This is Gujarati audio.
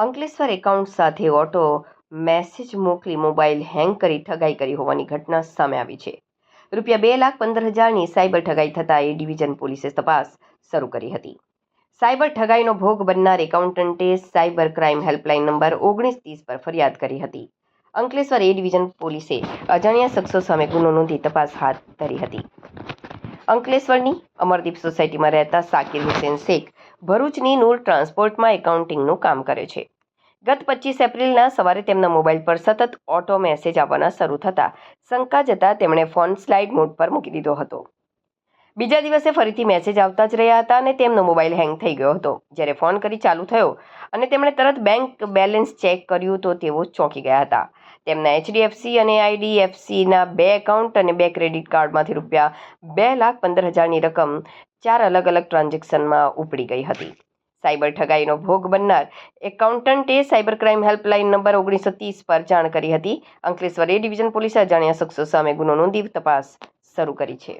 અંકલેશ્વર એકાઉન્ટ સાથે ઓટો મેસેજ મોકલી મોબાઈલ હેંગ કરી ઠગાઈ કરી હોવાની ઘટના સામે આવી છે. ₹2,15,000ની સાયબર ઠગાઈ થતાં એ ડિવિઝન પોલીસે તપાસ શરૂ કરી હતી. સાયબર ઠગાઈનો ભોગ બનનાર એકાઉન્ટન્ટે સાયબર ક્રાઇમ હેલ્પલાઇન નંબર 1930 પર ફરિયાદ કરી હતી. અંકલેશ્વર એ ડિવિઝન પોલીસે અજાણ્યા શખ્સો સામે ગુનો નોંધી તપાસ હાથ ધરી હતી. અંકલેશ્વરની અમરદીપ સોસાયટીમાં રહેતા સાકિર હુસેન શેખ ભરૂચની નૂર ટ્રાન્સપોર્ટમાં એકાઉન્ટિંગનું કામ કરે છે. ગત 25 એપ્રિલના સવારે તેમના મોબાઈલ પર સતત ઓટો મેસેજ આવવાના શરૂ થતાં શંકા જતાં તેમણે ફોન સ્લાઇડ મોડ પર મૂકી દીધો હતો. બીજા દિવસે ફરીથી મેસેજ આવતા જ રહ્યા હતા અને તેમનો મોબાઈલ હેંગ થઈ ગયો હતો. જ્યારે ફોન કરી ચાલુ થયો અને તેમણે તરત બેંક બેલેન્સ ચેક કર્યું તો તેઓ ચોંકી ગયા હતા. તેમના HDFC અને IDFCના 2 એકાઉન્ટ અને 2 ક્રેડિટ કાર્ડમાંથી ₹2,15,000ની રકમ 4 અલગ અલગ ટ્રાન્ઝેક્શનમાં ઉપડી ગઈ હતી. સાયબર ઠગાઈનો ભોગ બનનાર એકાઉન્ટન્ટે સાયબર ક્રાઇમ હેલ્પલાઇન નંબર 1930 પર જાણ કરી હતી. અંકલેશ્વર એ ડિવિઝન પોલીસે અજાણ્યા શખ્સો સામે ગુનો નોંધી તપાસ શરૂ કરી છે.